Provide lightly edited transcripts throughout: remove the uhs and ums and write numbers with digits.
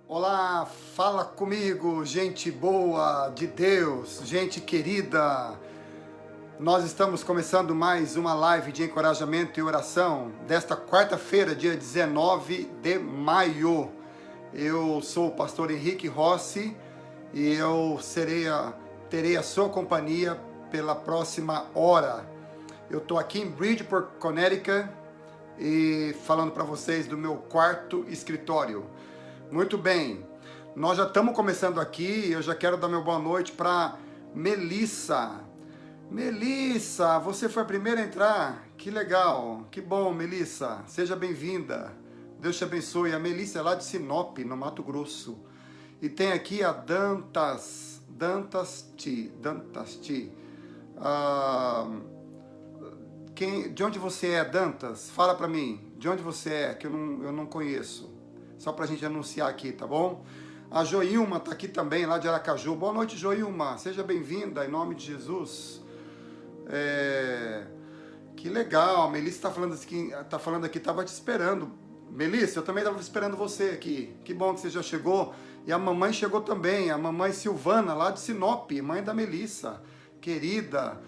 Olá, fala comigo, gente boa de Deus, gente querida. Nós estamos começando mais uma live de encorajamento e oração desta quarta-feira, dia 19 de maio. Eu sou o pastor Henrique Rossi e eu terei a sua companhia pela próxima hora. Eu estou aqui em Bridgeport, Connecticut, e falando para vocês do meu quarto escritório. Muito bem, nós já estamos começando aqui. Eu já quero dar meu boa noite para Melissa. Melissa, você foi a primeira a entrar? Que legal, que bom, Melissa. Seja bem-vinda. Deus te abençoe. A Melissa é lá de Sinop, no Mato Grosso. E tem aqui a Dantas T. De onde você é, Dantas? Fala para mim. De onde você é, que eu não conheço. Só para a gente anunciar aqui, tá bom? A Joilma está aqui também, lá de Aracaju. Boa noite, Joilma. Seja bem-vinda, em nome de Jesus. Que legal. A Melissa está falando aqui, estava te esperando. Melissa, eu também estava esperando você aqui. Que bom que você já chegou. E a mamãe chegou também, a mamãe Silvana, lá de Sinop, mãe da Melissa. Querida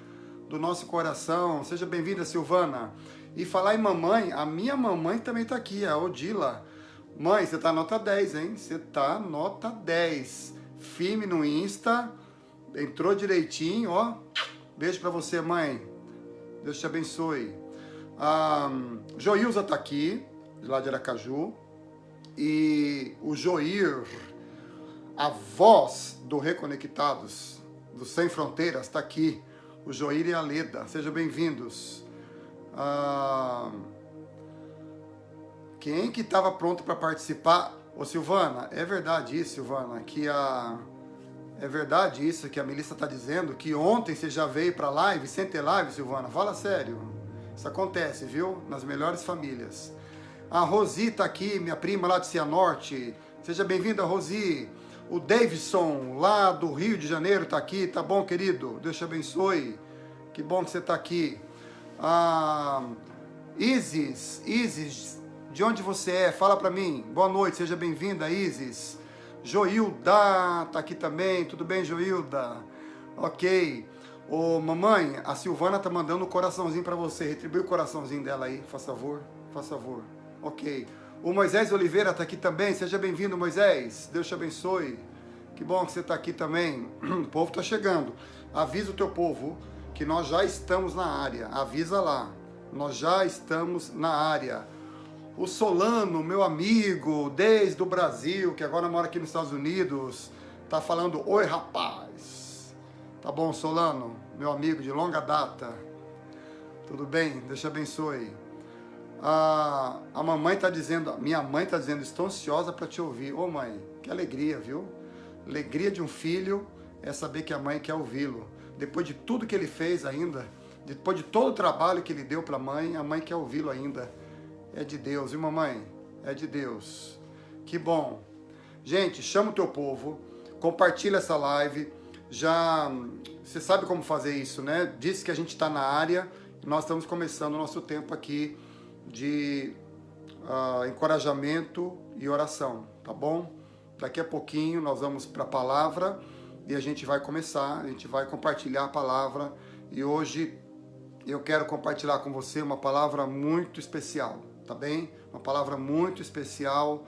do nosso coração. Seja bem-vinda, Silvana. E falar em mamãe, a minha mamãe também está aqui, a Odila. Mãe, você tá nota 10, hein? Você tá nota 10. Firme no Insta. Entrou direitinho, ó. Beijo pra você, mãe. Deus te abençoe. Joilza tá aqui, lá de Aracaju. E o Joir, a voz do Reconectados, do Sem Fronteiras, tá aqui. O Joir e a Leda. Sejam bem-vindos. Quem que estava pronto para participar? Ô Silvana, é verdade isso, Silvana, é verdade isso que a Melissa está dizendo, que ontem você já veio para live sem ter live, Silvana? Fala sério. Isso acontece, viu? Nas melhores famílias. A Rosi está aqui, minha prima lá de Cianorte. Seja bem-vinda, Rosi. O Davidson, lá do Rio de Janeiro, está aqui. Tá bom, querido? Deus te abençoe. Que bom que você está aqui. Isis, de onde você é? Fala pra mim. Boa noite, seja bem-vinda, Isis. Joilda tá aqui também. Tudo bem, Joilda? Ok. Ô, mamãe, a Silvana tá mandando um coraçãozinho pra você. Retribui o coraçãozinho dela aí, faz favor. Faz favor. Ok. O Moisés Oliveira tá aqui também. Seja bem-vindo, Moisés. Deus te abençoe. Que bom que você tá aqui também. O povo tá chegando. Avisa o teu povo que nós já estamos na área. Avisa lá. Nós já estamos na área. O Solano, meu amigo, desde o Brasil, que agora mora aqui nos Estados Unidos, tá falando, oi rapaz. Tá bom, Solano, meu amigo de longa data. Tudo bem? Deus te abençoe. A mamãe tá dizendo, minha mãe tá dizendo, estou ansiosa para te ouvir. Ô mãe, que alegria, viu? Alegria de um filho é saber que a mãe quer ouvi-lo. Depois de tudo que ele fez ainda, depois de todo o trabalho que ele deu para a mãe quer ouvi-lo ainda. É de Deus, viu, mamãe? É de Deus. Que bom. Gente, chama o teu povo, compartilha essa live. Já, você sabe como fazer isso, né? Disse que a gente está na área e nós estamos começando o nosso tempo aqui de encorajamento e oração, tá bom? Daqui a pouquinho nós vamos para a palavra e a gente vai começar, a gente vai compartilhar a palavra. E hoje eu quero compartilhar com você uma palavra muito especial. Tá bem? Uma palavra muito especial,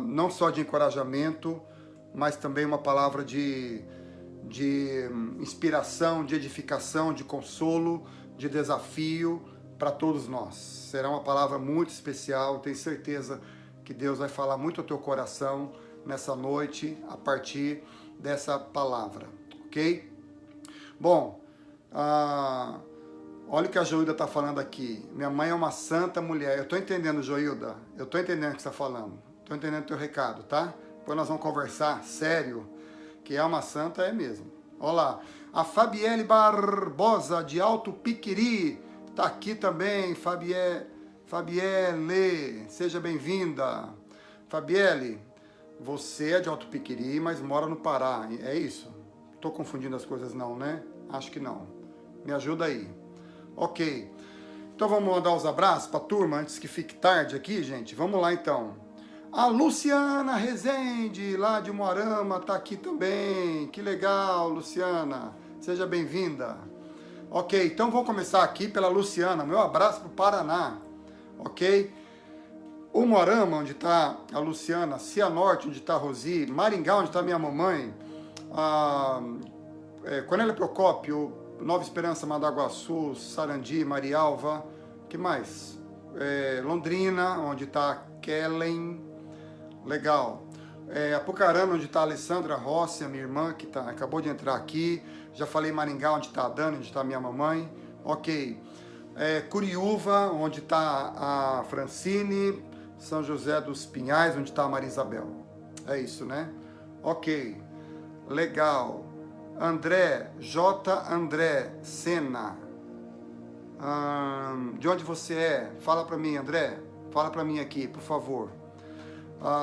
não só de encorajamento, mas também uma palavra de inspiração, de edificação, de consolo, de desafio para todos nós. Será uma palavra muito especial, tenho certeza que Deus vai falar muito ao teu coração nessa noite, a partir dessa palavra, ok? Bom, olha o que a Joilda está falando aqui. Minha mãe é uma santa mulher. Eu estou entendendo, Joilda. Eu estou entendendo o que você está falando. Estou entendendo o teu recado, tá? Depois nós vamos conversar, sério. Que é uma santa, é mesmo. Olha lá. A Fabielle Barbosa, de Alto Piquiri, está aqui também. Fabielle, seja bem-vinda. Fabielle, você é de Alto Piquiri, mas mora no Pará. É isso? Estou confundindo as coisas não, né? Acho que não. Me ajuda aí. Ok, então vamos mandar os abraços para a turma antes que fique tarde aqui, gente. Vamos lá então. A Luciana Rezende, lá de Moarama, está aqui também. Que legal, Luciana. Seja bem-vinda. Ok, então vou começar aqui pela Luciana. Meu abraço para o Paraná. Ok? O Moarama, onde está a Luciana. Cianorte, onde está a Rosi. Maringá, onde está minha mamãe. Cornélia Procópio, Nova Esperança, Mandaguaçu, Sarandi, Marialva. Que mais? Londrina, onde está a Kellen. Legal. Apucarana, onde está a Alessandra Rossi, a minha irmã, que acabou de entrar aqui. Já falei Maringá, onde está a Dani, onde está a minha mamãe. Ok. Curiúva, onde está a Francine. São José dos Pinhais, onde está a Maria Isabel. É isso, né? Ok. Legal. André, André Sena. De onde você é? Fala para mim, André. Fala para mim aqui, por favor.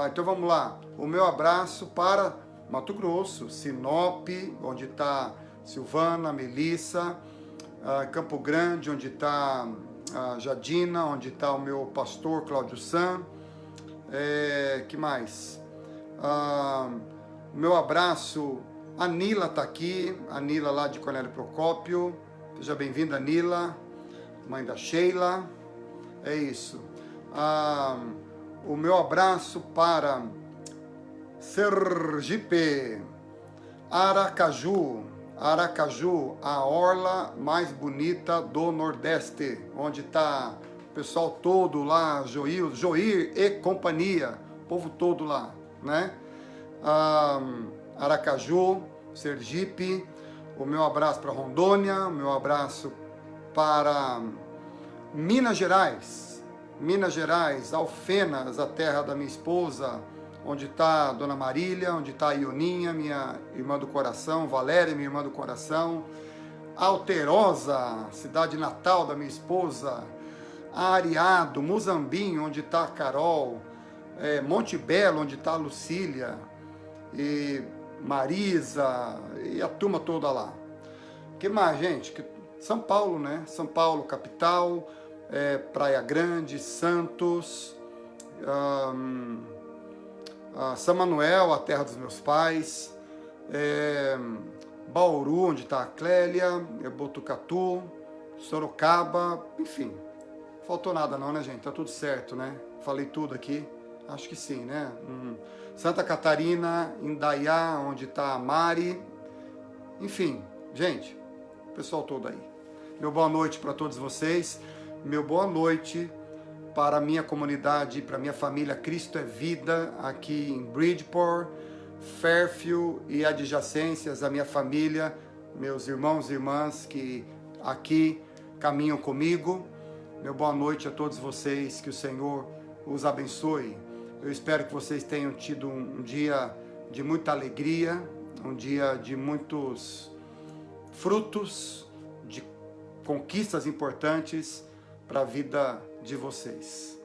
Então vamos lá. O meu abraço para Mato Grosso, Sinop, onde está Silvana, Melissa, Campo Grande, onde está Jadina, onde está o meu pastor Cláudio San. Que mais? Meu abraço, a Nila está aqui, a Nila lá de Cornélio Procópio. Seja bem-vinda, Nila, mãe da Sheila. É isso. O meu abraço para Sergipe, Aracaju, a orla mais bonita do Nordeste, onde está o pessoal todo lá, Joir e companhia, o povo todo lá, né? Aracaju, Sergipe, o meu abraço para Rondônia, o meu abraço para Minas Gerais, Alfenas, a terra da minha esposa, onde está a Dona Marília, onde está a Ioninha, minha irmã do coração, Valéria, minha irmã do coração, Alterosa, cidade natal da minha esposa, Areado, Muzambinho, onde está a Carol, Monte Belo, onde está a Lucília, e Marisa, e a turma toda lá. O que mais, gente? São Paulo, né? São Paulo, capital, Praia Grande, Santos, São Manuel, a terra dos meus pais, Bauru, onde está a Clélia, Botucatu, Sorocaba, enfim. Faltou nada não, né, gente? Tá tudo certo, né? Falei tudo aqui? Acho que sim, né? Santa Catarina, Indaiá, onde está a Mari. Enfim, gente, o pessoal todo aí. Meu boa noite para todos vocês. Meu boa noite para a minha comunidade, para a minha família Cristo é Vida, aqui em Bridgeport, Fairfield e adjacências, a minha família, meus irmãos e irmãs que aqui caminham comigo. Meu boa noite a todos vocês, que o Senhor os abençoe. Eu espero que vocês tenham tido um dia de muita alegria, um dia de muitos frutos, de conquistas importantes para a vida de vocês.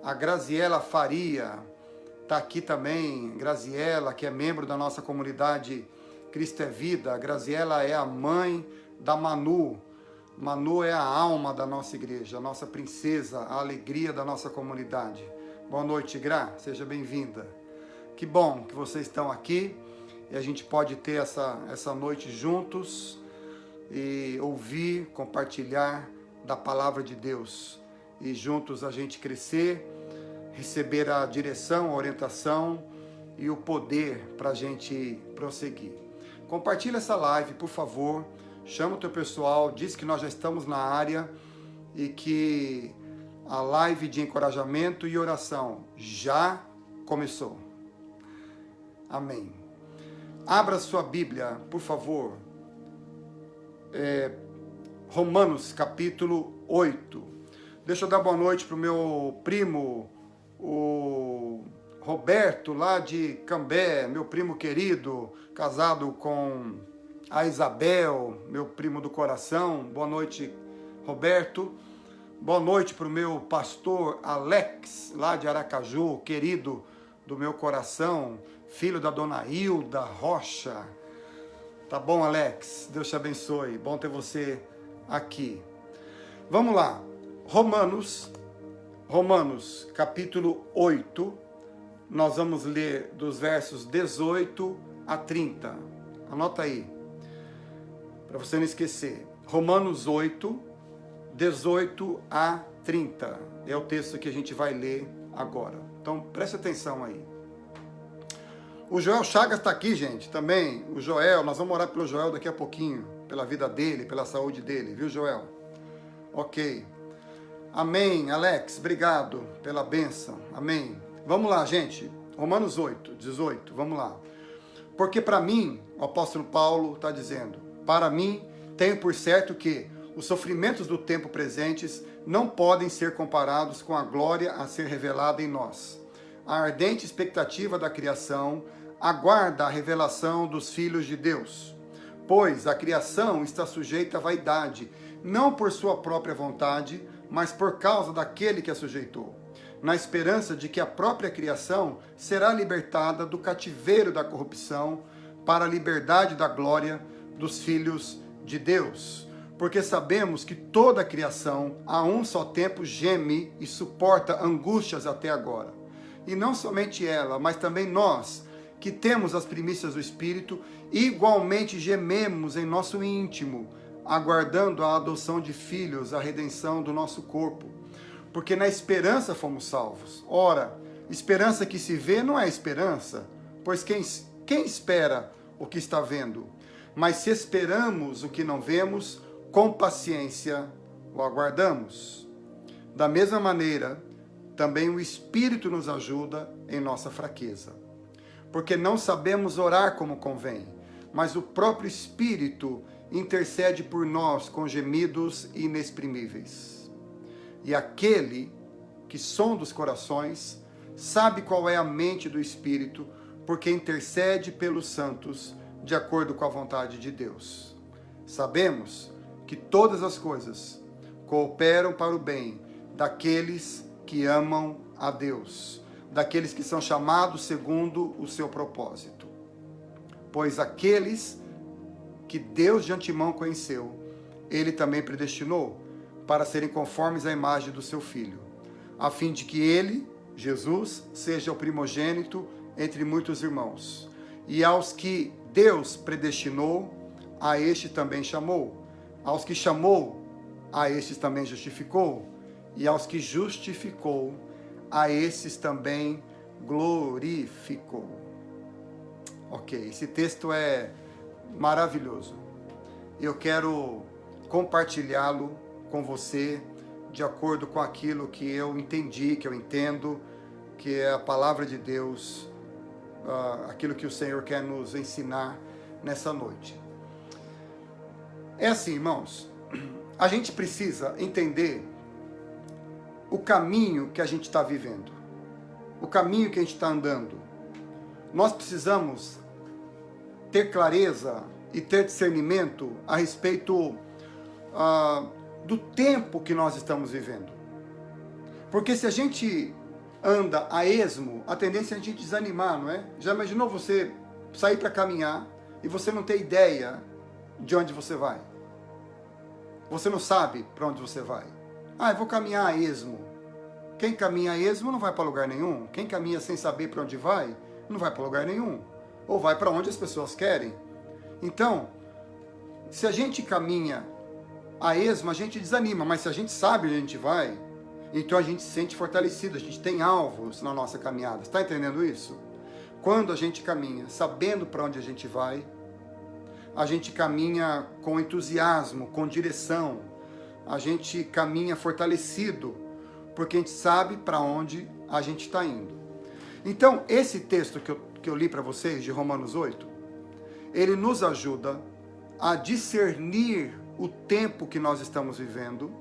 A Graziela Faria está aqui também. Graziela, que é membro da nossa comunidade Cristo é Vida. A Graziela é a mãe da Manu. Manu é a alma da nossa igreja, a nossa princesa, a alegria da nossa comunidade. Boa noite, Gra, seja bem-vinda. Que bom que vocês estão aqui e a gente pode ter essa noite juntos e ouvir, compartilhar da palavra de Deus e juntos a gente crescer, receber a direção, a orientação e o poder para a gente prosseguir. Compartilha essa live, por favor. Chama o teu pessoal, diz que nós já estamos na área e que a live de encorajamento e oração já começou. Amém. Abra sua Bíblia, por favor. Romanos, capítulo 8. Deixa eu dar boa noite para o meu primo, o Roberto, lá de Cambé, meu primo querido, casado com a Isabel, meu primo do coração. Boa noite, Roberto. Boa noite para o meu pastor Alex, lá de Aracaju, querido do meu coração, filho da dona Hilda Rocha. Tá bom, Alex? Deus te abençoe. Bom ter você aqui. Vamos lá. Romanos, capítulo 8, nós vamos ler dos versos 18 a 30. Anota aí, para você não esquecer. Romanos 8, 18 a 30. É o texto que a gente vai ler agora. Então, preste atenção aí. O Joel Chagas está aqui, gente, também. O Joel, nós vamos orar pelo Joel daqui a pouquinho, pela vida dele, pela saúde dele, viu, Joel? Ok. Amém, Alex, obrigado pela bênção. Amém. Vamos lá, gente. Romanos 8, 18, vamos lá. Porque para mim, o apóstolo Paulo está dizendo, para mim, tenho por certo que os sofrimentos do tempo presentes não podem ser comparados com a glória a ser revelada em nós. A ardente expectativa da criação aguarda a revelação dos filhos de Deus. Pois a criação está sujeita à vaidade, não por sua própria vontade, mas por causa daquele que a sujeitou, na esperança de que a própria criação será libertada do cativeiro da corrupção para a liberdade da glória dos filhos de Deus. Porque sabemos que toda a criação a um só tempo geme e suporta angústias até agora. E não somente ela, mas também nós, que temos as primícias do Espírito, igualmente gememos em nosso íntimo, aguardando a adoção de filhos, a redenção do nosso corpo. Porque na esperança fomos salvos. Ora, esperança que se vê não é esperança, pois quem espera o que está vendo? Mas se esperamos o que não vemos, com paciência o aguardamos. Da mesma maneira, também o Espírito nos ajuda em nossa fraqueza. Porque não sabemos orar como convém, mas o próprio Espírito intercede por nós com gemidos inexprimíveis. E aquele que sonda os corações sabe qual é a mente do Espírito, porque intercede pelos santos de acordo com a vontade de Deus. Sabemos que todas as coisas cooperam para o bem daqueles que amam a Deus, daqueles que são chamados segundo o seu propósito. Pois aqueles que Deus de antemão conheceu, ele também predestinou para serem conformes à imagem do seu Filho, a fim de que ele, Jesus, seja o primogênito entre muitos irmãos. E aos que Deus predestinou, a este também chamou. Aos que chamou, a estes também justificou. E aos que justificou, a esses também glorificou. Ok, esse texto é maravilhoso. Eu quero compartilhá-lo com você de acordo com aquilo que eu entendi, que eu entendo, que é a palavra de Deus, aquilo que o Senhor quer nos ensinar nessa noite. É assim, irmãos, a gente precisa entender o caminho que a gente está vivendo, o caminho que a gente está andando. Nós precisamos ter clareza e ter discernimento a respeito do tempo que nós estamos vivendo. Porque se a gente anda a esmo, a tendência é a gente desanimar, não é? Já imaginou você sair para caminhar e você não ter ideia de onde você vai? Você não sabe para onde você vai. Eu vou caminhar a esmo. Quem caminha a esmo não vai para lugar nenhum. Quem caminha sem saber para onde vai, não vai para lugar nenhum. Ou vai para onde as pessoas querem. Então, se a gente caminha a esmo, a gente desanima. Mas se a gente sabe onde a gente vai, então a gente se sente fortalecido. A gente tem alvos na nossa caminhada. Está entendendo isso? Quando a gente caminha sabendo para onde a gente vai, a gente caminha com entusiasmo, com direção. A gente caminha fortalecido, porque a gente sabe para onde a gente está indo. Então, esse texto que eu li para vocês, de Romanos 8, ele nos ajuda a discernir o tempo que nós estamos vivendo,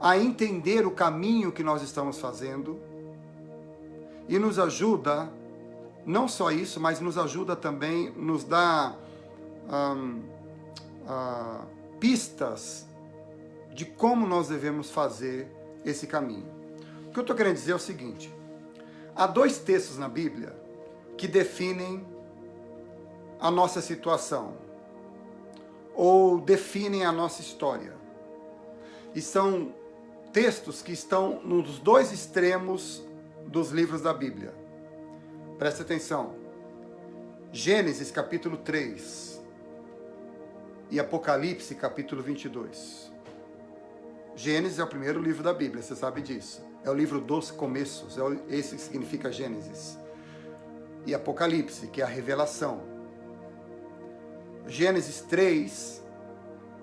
a entender o caminho que nós estamos fazendo, e nos ajuda, não só isso, mas nos ajuda também, nos dá pistas de como nós devemos fazer esse caminho. O que eu estou querendo dizer é o seguinte: há dois textos na Bíblia que definem a nossa situação, ou definem a nossa história. E são textos que estão nos dois extremos dos livros da Bíblia. Presta atenção. Gênesis capítulo 3 e Apocalipse capítulo 22. Gênesis é o primeiro livro da Bíblia, você sabe disso. É o livro dos começos, esse que significa Gênesis. E Apocalipse, que é a revelação. Gênesis 3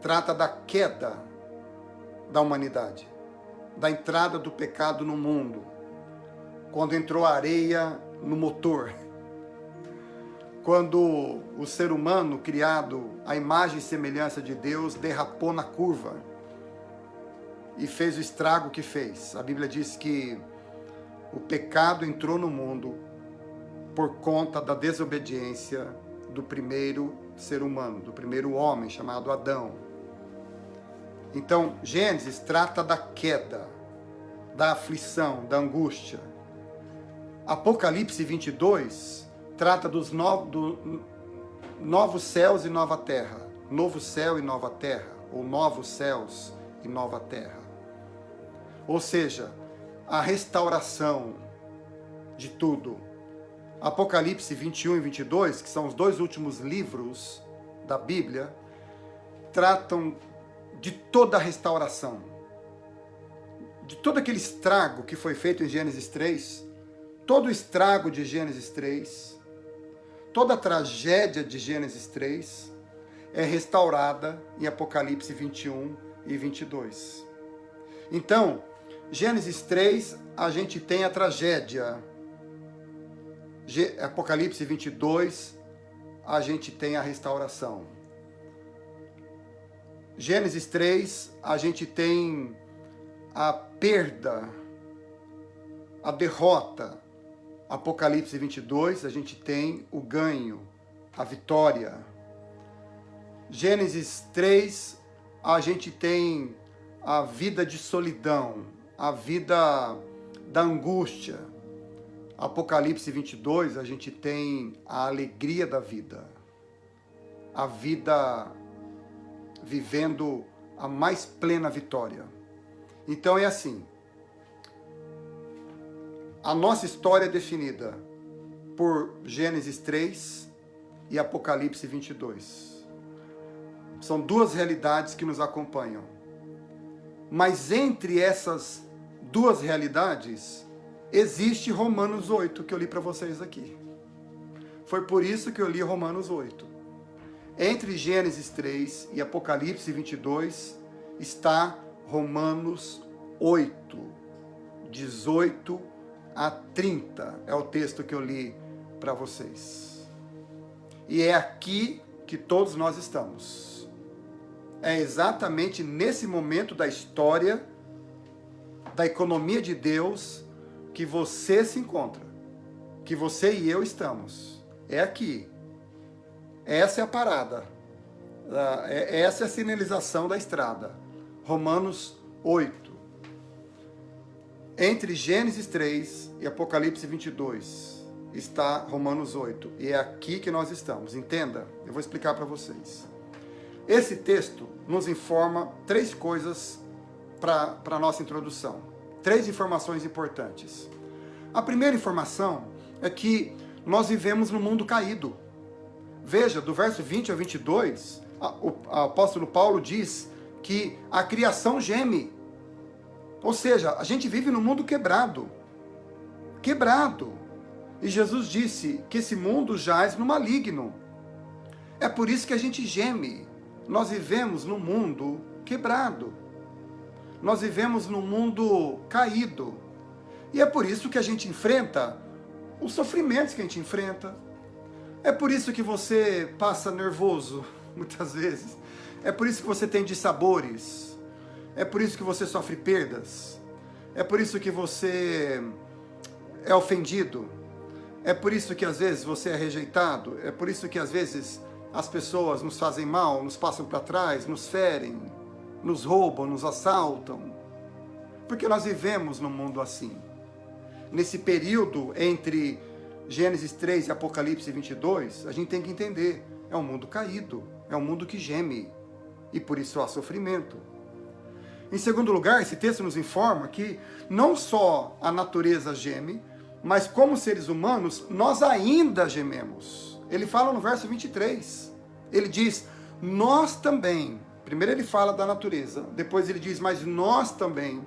trata da queda da humanidade, da entrada do pecado no mundo, quando entrou a areia no motor, quando o ser humano, criado à imagem e semelhança de Deus, derrapou na curva e fez o estrago que fez. A Bíblia diz que o pecado entrou no mundo por conta da desobediência do primeiro ser humano, do primeiro homem chamado Adão. Então, Gênesis trata da queda, da aflição, da angústia. Apocalipse 22 trata dos novos céus e nova terra, novo céu e nova terra, ou novos céus e nova terra. Ou seja, a restauração de tudo. Apocalipse 21 e 22, que são os dois últimos livros da Bíblia, tratam de toda a restauração, de todo aquele estrago que foi feito em Gênesis 3, todo o estrago de Gênesis 3, toda a tragédia de Gênesis 3 é restaurada em Apocalipse 21 e 22. Então, Gênesis 3, a gente tem a tragédia. Apocalipse 22, a gente tem a restauração. Gênesis 3, a gente tem a perda, a derrota. Apocalipse 22, a gente tem o ganho, a vitória. Gênesis 3, a gente tem a vida de solidão, a vida da angústia. Apocalipse 22, a gente tem a alegria da vida, a vida vivendo a mais plena vitória. Então é assim, a nossa história é definida por Gênesis 3 e Apocalipse 22. São duas realidades que nos acompanham. Mas entre essas duas realidades, existe Romanos 8, que eu li para vocês aqui. Foi por isso que eu li Romanos 8. Entre Gênesis 3 e Apocalipse 22 está Romanos 8, 18 a 30. É o texto que eu li para vocês. E é aqui que todos nós estamos. É exatamente nesse momento da história, da economia de Deus, que você se encontra, que você e eu estamos. É aqui. Essa é a parada. Essa é a sinalização da estrada. Romanos 8. Entre Gênesis 3 e Apocalipse 22 está Romanos 8. E é aqui que nós estamos. Entenda? Eu vou explicar para vocês. Esse texto nos informa três coisas para a nossa introdução. Três informações importantes. A primeira informação é que nós vivemos num mundo caído. Veja, do verso 20 a 22, o apóstolo Paulo diz que a criação geme. Ou seja, a gente vive num mundo quebrado. Quebrado. E Jesus disse que esse mundo jaz no maligno. É por isso que a gente geme. Nós vivemos num mundo quebrado. Nós vivemos num mundo caído. E é por isso que a gente enfrenta os sofrimentos que a gente enfrenta. É por isso que você passa nervoso, muitas vezes. É por isso que você tem dissabores. É por isso que você sofre perdas. É por isso que você é ofendido. É por isso que às vezes você é rejeitado. É por isso que às vezes as pessoas nos fazem mal, nos passam para trás, nos ferem, nos roubam, nos assaltam. Porque nós vivemos num mundo assim. Nesse período entre Gênesis 3 e Apocalipse 22, a gente tem que entender, é um mundo caído, é um mundo que geme, e por isso há sofrimento. Em segundo lugar, esse texto nos informa que não só a natureza geme, mas como seres humanos, nós ainda gememos. Ele fala no verso 23. Ele diz, nós também. Primeiro ele fala da natureza, depois ele diz, mas nós também,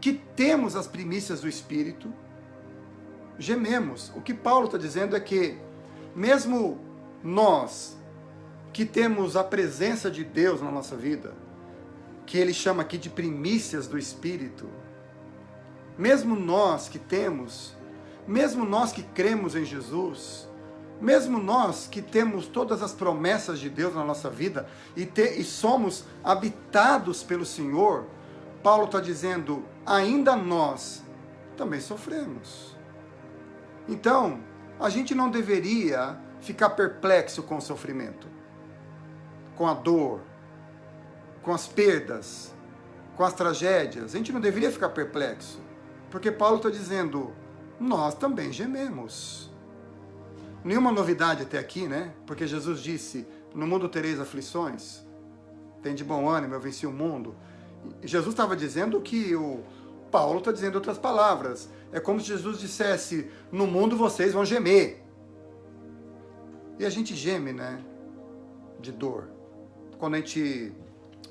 que temos as primícias do Espírito, gememos. O que Paulo está dizendo é que, mesmo nós, que temos a presença de Deus na nossa vida, que ele chama aqui de primícias do Espírito, mesmo nós que temos, mesmo nós que cremos em Jesus, mesmo nós que temos todas as promessas de Deus na nossa vida e somos habitados pelo Senhor, Paulo está dizendo, ainda nós também sofremos. Então, a gente não deveria ficar perplexo com o sofrimento, com a dor, com as perdas, com as tragédias. A gente não deveria ficar perplexo, porque Paulo está dizendo, nós também gememos. Nenhuma novidade até aqui, né? Porque Jesus disse, no mundo tereis aflições, tem de bom ânimo, eu venci o mundo. E Jesus estava dizendo que o Paulo está dizendo outras palavras. É como se Jesus dissesse, no mundo vocês vão gemer. E a gente geme, né? De dor. Quando a gente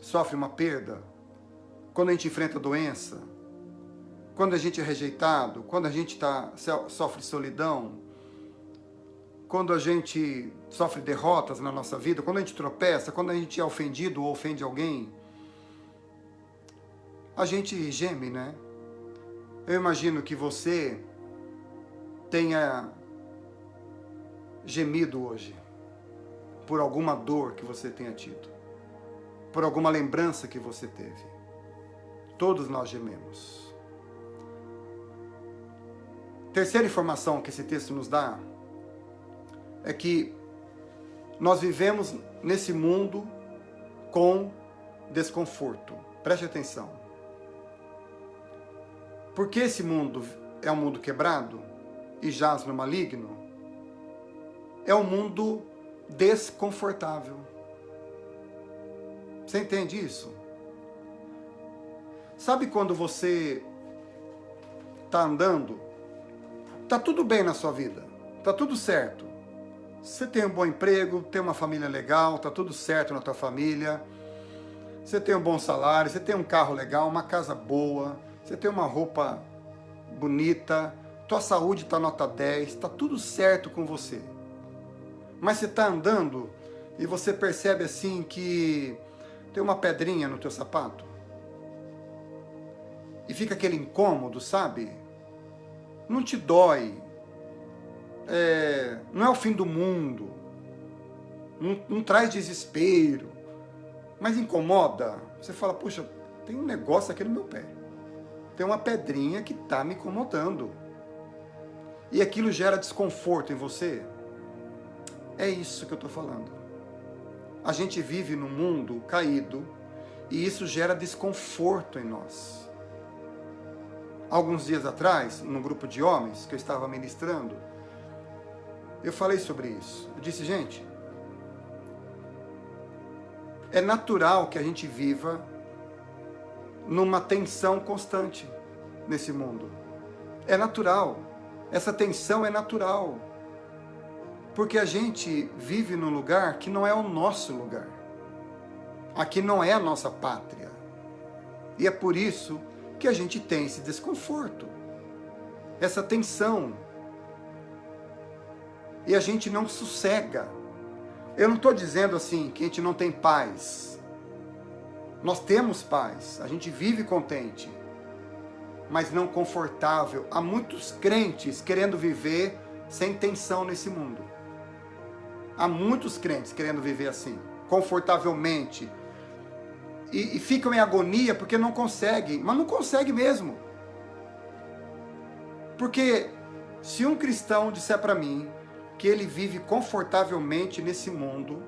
sofre uma perda, quando a gente enfrenta doença, quando a gente é rejeitado, quando a gente sofre solidão, quando a gente sofre derrotas na nossa vida, quando a gente tropeça, quando a gente é ofendido ou ofende alguém, a gente geme, né? Eu imagino que você tenha gemido hoje por alguma dor que você tenha tido, por alguma lembrança que você teve. Todos nós gememos. Terceira informação que esse texto nos dá é que nós vivemos nesse mundo com desconforto. Preste atenção. Porque esse mundo é um mundo quebrado e jaz no maligno, é um mundo desconfortável. Você entende isso? Sabe quando você está andando, está tudo bem na sua vida, está tudo certo. Você tem um bom emprego, tem uma família legal, está tudo certo na tua família, você tem um bom salário, você tem um carro legal, uma casa boa, você tem uma roupa bonita, tua saúde está nota 10, está tudo certo com você. Mas você está andando e você percebe assim que tem uma pedrinha no teu sapato. E fica aquele incômodo, sabe? Não te dói. Não é o fim do mundo. Não traz desespero. Mas incomoda. Você fala, puxa, tem um negócio aqui no meu pé. Tem uma pedrinha que está me incomodando. E aquilo gera desconforto em você. É isso que eu estou falando. A gente vive num mundo caído e isso gera desconforto em nós. Alguns dias atrás, num grupo de homens que eu estava ministrando, eu falei sobre isso. Eu disse, gente, é natural que a gente viva numa tensão constante nesse mundo. É natural. Essa tensão é natural. Porque a gente vive num lugar que não é o nosso lugar. Aqui não é a nossa pátria. E é por isso que a gente tem esse desconforto, essa tensão. E a gente não sossega. Eu não estou dizendo assim que a gente não tem paz. Nós temos paz, a gente vive contente, mas não confortável. Há muitos crentes querendo viver sem tensão nesse mundo. Há muitos crentes querendo viver assim, confortavelmente. E ficam em agonia porque não conseguem, mas não conseguem mesmo. Porque se um cristão disser para mim que ele vive confortavelmente nesse mundo,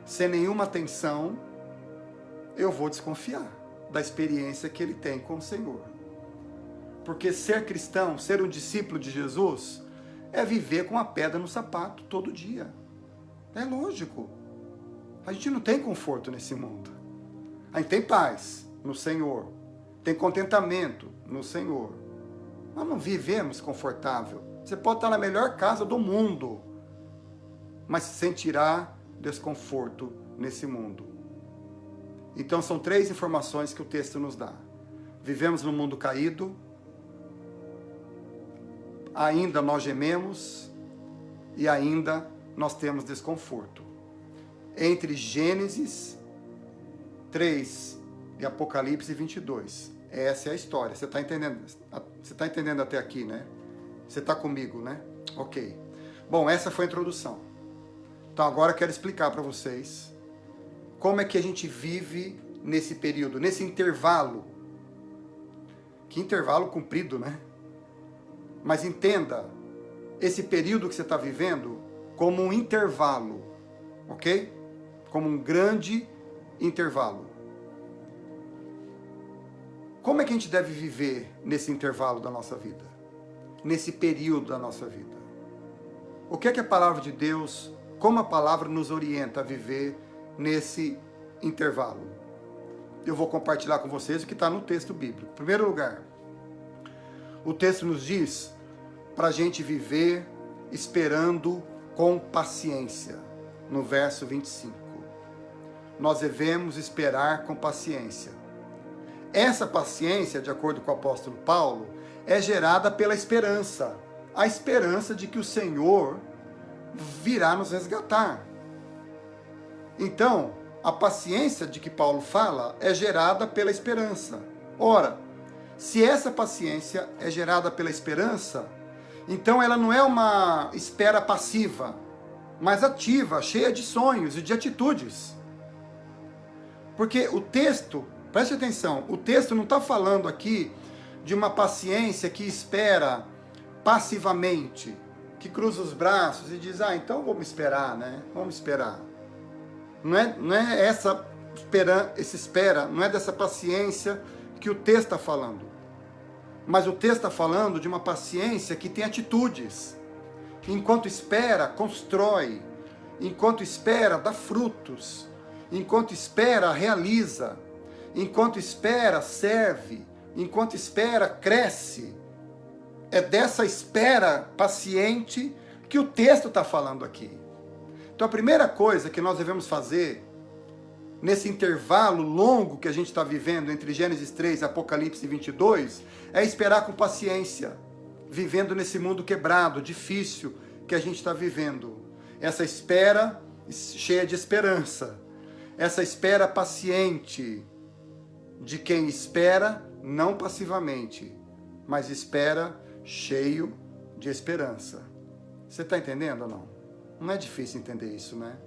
sem nenhuma tensão, eu vou desconfiar da experiência que ele tem com o Senhor. Porque ser cristão, ser um discípulo de Jesus, é viver com a pedra no sapato todo dia. É lógico. A gente não tem conforto nesse mundo. A gente tem paz no Senhor. Tem contentamento no Senhor. Nós não vivemos confortável. Você pode estar na melhor casa do mundo, mas sentirá desconforto nesse mundo. Então são 3 informações que o texto nos dá. Vivemos num mundo caído, ainda nós gememos e ainda nós temos desconforto. Entre Gênesis 3 e Apocalipse 22. Essa é a história. Você está entendendo? Você está entendendo até aqui, né? Você está comigo, né? Ok. Bom, essa foi a introdução. Então agora eu quero explicar para vocês como é que a gente vive nesse período, nesse intervalo. Que intervalo comprido, né? Mas entenda esse período que você está vivendo como um intervalo, ok? Como um grande intervalo. Como é que a gente deve viver nesse intervalo da nossa vida? Nesse período da nossa vida? O que é que a palavra de Deus, como a palavra nos orienta a viver nesse intervalo? Eu vou compartilhar com vocês o que está no texto bíblico. Em primeiro lugar, o texto nos diz para a gente viver esperando com paciência. No verso 25. Nós devemos esperar com paciência. Essa paciência, de acordo com o apóstolo Paulo, é gerada pela esperança. A esperança de que o Senhor virá nos resgatar. Então, a paciência de que Paulo fala é gerada pela esperança. Ora, se essa paciência é gerada pela esperança, então ela não é uma espera passiva, mas ativa, cheia de sonhos e de atitudes. Porque o texto, preste atenção, o texto não está falando aqui de uma paciência que espera passivamente, que cruza os braços e diz, então vamos esperar, né? Vamos esperar. Não é essa espera, não é dessa paciência que o texto está falando. Mas o texto está falando de uma paciência que tem atitudes. Enquanto espera, constrói. Enquanto espera, dá frutos. Enquanto espera, realiza. Enquanto espera, serve. Enquanto espera, cresce. É dessa espera paciente que o texto está falando aqui. Então a primeira coisa que nós devemos fazer nesse intervalo longo que a gente está vivendo entre Gênesis 3 e Apocalipse 22 é esperar com paciência, vivendo nesse mundo quebrado, difícil que a gente está vivendo. Essa espera cheia de esperança, essa espera paciente de quem espera não passivamente, mas espera cheio de esperança. Você está entendendo ou não? Não é difícil entender isso, né?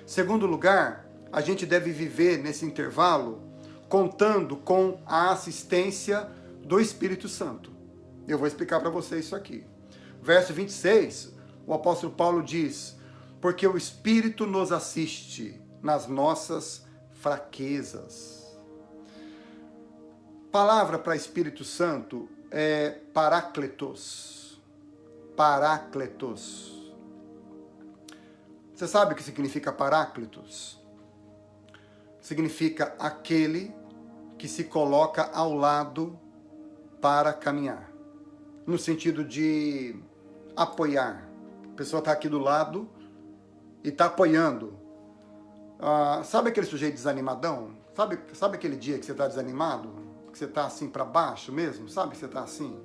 Segundo lugar, a gente deve viver nesse intervalo contando com a assistência do Espírito Santo. Eu vou explicar para você isso aqui. Verso 26, o apóstolo Paulo diz, porque o Espírito nos assiste nas nossas fraquezas. Palavra para Espírito Santo é parácletos. Parácletos. Você sabe o que significa parácletos? Significa aquele que se coloca ao lado para caminhar. No sentido de apoiar. A pessoa está aqui do lado e está apoiando. Sabe aquele sujeito desanimadão? Sabe aquele dia que você está desanimado? Que você está assim para baixo mesmo? Sabe que você está assim?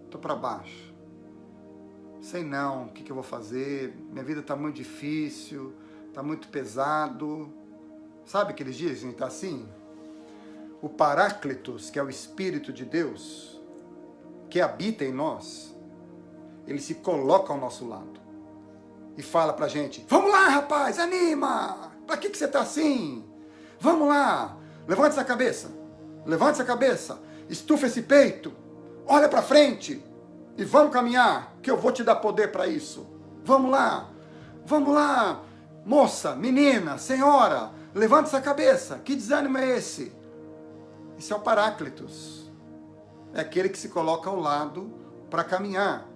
Estou para baixo. Sei não, o que eu vou fazer? Minha vida está muito difícil, está muito pesado. Sabe aqueles dias que a gente está assim? O Paráclitos, que é o Espírito de Deus, que habita em nós, ele se coloca ao nosso lado e fala pra gente, vamos lá rapaz, anima, pra que você está assim? Vamos lá, levante essa cabeça, estufa esse peito, olha pra frente e vamos caminhar, que eu vou te dar poder para isso. Vamos lá, moça, menina, senhora, levante essa cabeça, que desânimo é esse? Isso é o Paráclitos, é aquele que se coloca ao lado para caminhar.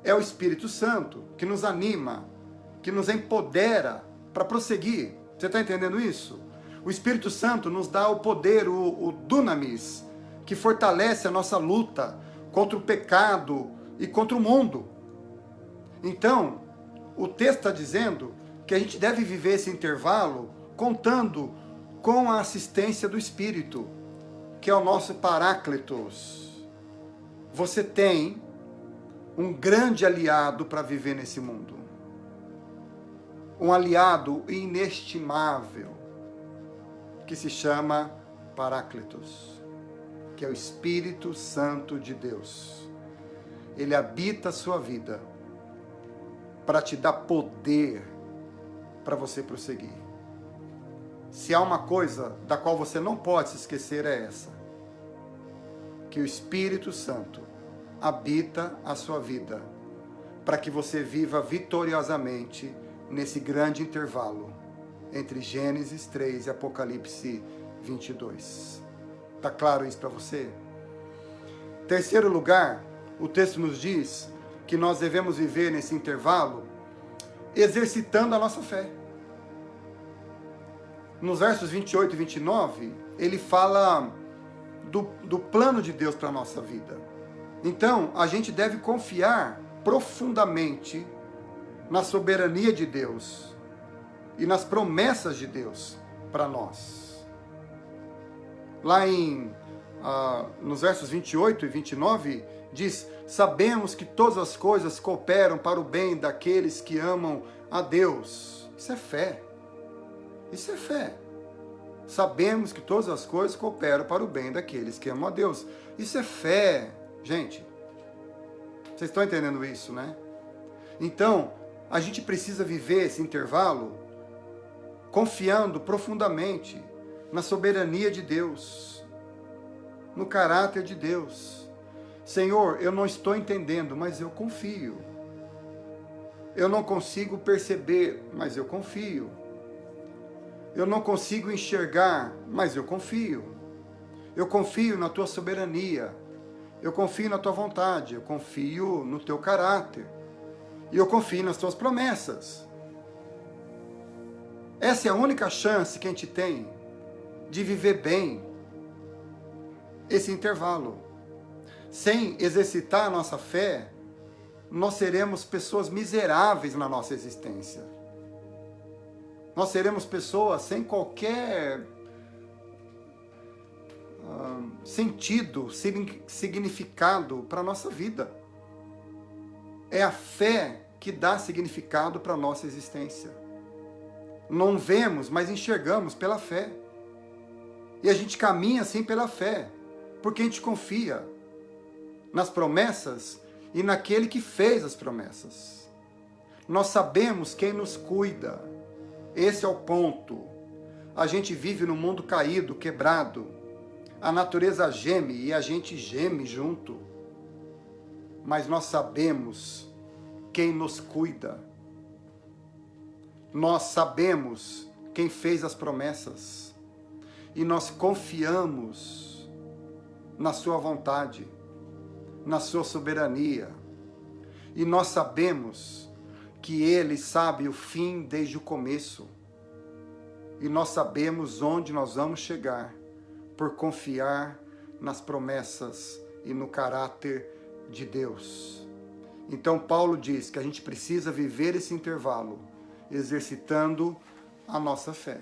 É o Espírito Santo que nos anima, que nos empodera para prosseguir. Você está entendendo isso? O Espírito Santo nos dá o poder, o dunamis, que fortalece a nossa luta contra o pecado e contra o mundo. Então, o texto está dizendo que a gente deve viver esse intervalo contando com a assistência do Espírito, que é o nosso Paráclitos. Você tem um grande aliado para viver nesse mundo. Um aliado inestimável, que se chama Paráclitos, que é o Espírito Santo de Deus. Ele habita a sua vida para te dar poder para você prosseguir. Se há uma coisa da qual você não pode se esquecer, é essa: que o Espírito Santo habita a sua vida para que você viva vitoriosamente nesse grande intervalo entre Gênesis 3 e Apocalipse 22. Está claro isso para você? Terceiro lugar, o texto nos diz que nós devemos viver nesse intervalo exercitando a nossa fé. Nos versos 28 e 29, ele fala do plano de Deus para a nossa vida. Então, a gente deve confiar profundamente na soberania de Deus e nas promessas de Deus para nós. Lá nos versos 28 e 29, diz: sabemos que todas as coisas cooperam para o bem daqueles que amam a Deus. Isso é fé. Isso é fé. Sabemos que todas as coisas cooperam para o bem daqueles que amam a Deus. Isso é fé, gente. Vocês estão entendendo isso, né? Então, a gente precisa viver esse intervalo confiando profundamente na soberania de Deus, no caráter de Deus. Senhor, eu não estou entendendo, mas eu confio. Eu não consigo perceber, mas eu confio. Eu não consigo enxergar, mas eu confio. Eu confio na tua soberania. Eu confio na tua vontade. Eu confio no teu caráter. E eu confio nas tuas promessas. Essa é a única chance que a gente tem de viver bem esse intervalo. Sem exercitar a nossa fé, nós seremos pessoas miseráveis na nossa existência. Nós seremos pessoas sem qualquer sentido, significado para a nossa vida. É a fé que dá significado para a nossa existência. Não vemos, mas enxergamos pela fé. E a gente caminha assim pela fé, porque a gente confia nas promessas e naquele que fez as promessas. Nós sabemos quem nos cuida. Esse é o ponto. A gente vive num mundo caído, quebrado. A natureza geme e a gente geme junto. Mas nós sabemos quem nos cuida. Nós sabemos quem fez as promessas. E nós confiamos na sua vontade, na sua soberania. E nós sabemos que Ele sabe o fim desde o começo. E nós sabemos onde nós vamos chegar por confiar nas promessas e no caráter de Deus. Então Paulo diz que a gente precisa viver esse intervalo exercitando a nossa fé.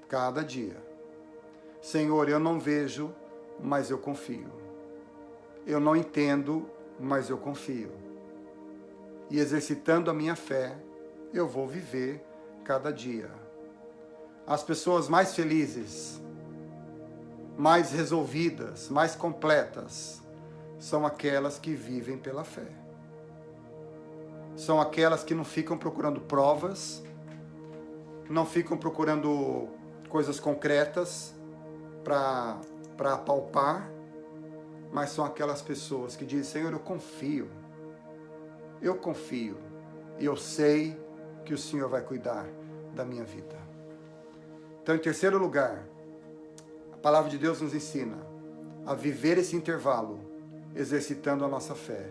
Cada dia. Senhor, eu não vejo, mas eu confio. Eu não entendo, mas eu confio. E exercitando a minha fé, eu vou viver cada dia. As pessoas mais felizes, mais resolvidas, mais completas, são aquelas que vivem pela fé. São aquelas que não ficam procurando provas, não ficam procurando coisas concretas para apalpar, mas são aquelas pessoas que dizem: Senhor, eu confio e eu sei que o Senhor vai cuidar da minha vida. Então, em terceiro lugar, a palavra de Deus nos ensina a viver esse intervalo, exercitando a nossa fé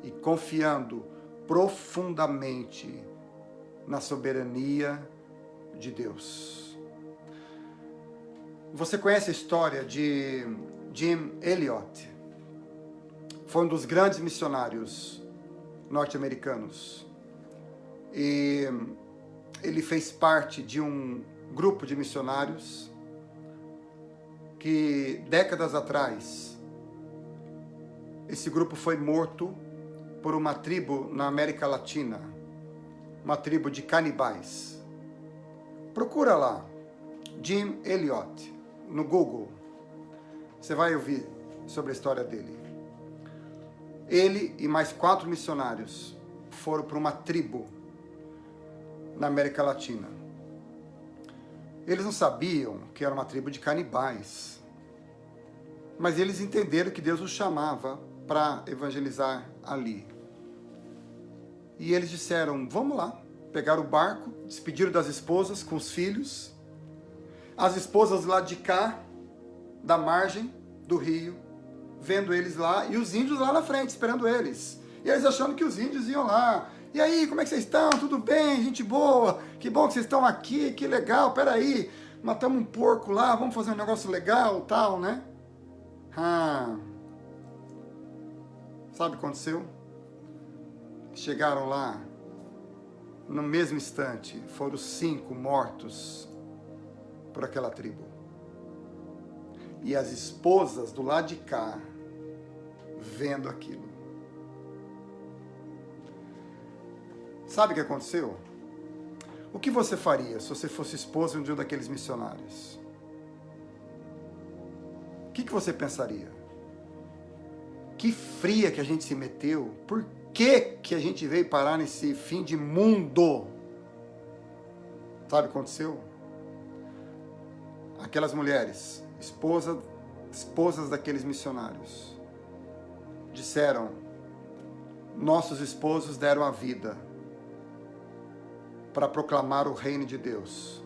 e confiando profundamente na soberania de Deus. Você conhece a história de Jim Elliot foi um dos grandes missionários norte-americanos. E ele fez parte de um grupo de missionários que, décadas atrás, esse grupo foi morto por uma tribo na América Latina, uma tribo de canibais. Procura lá, Jim Elliot, no Google. Você vai ouvir sobre a história dele. Ele e mais 4 missionários foram para uma tribo na América Latina. Eles não sabiam que era uma tribo de canibais, mas eles entenderam que Deus os chamava para evangelizar ali. E eles disseram, vamos lá. Pegaram o barco, despediram das esposas com os filhos, as esposas lá de cá, da margem do rio, vendo eles lá, e os índios lá na frente, esperando eles. E eles achando que os índios iam lá. E aí, como é que vocês estão? Tudo bem? Gente boa? Que bom que vocês estão aqui, que legal. Peraí, matamos um porco lá, vamos fazer um negócio legal, tal, né? Sabe o que aconteceu? Chegaram lá, no mesmo instante, foram 5 mortos por aquela tribo. E as esposas do lado de cá, vendo aquilo. Sabe o que aconteceu? O que você faria se você fosse esposa de um daqueles missionários? O que você pensaria? Que fria que a gente se meteu. Por que a gente veio parar nesse fim de mundo? Sabe o que aconteceu? Aquelas mulheres, esposas daqueles missionários, disseram, nossos esposos deram a vida para proclamar o reino de Deus.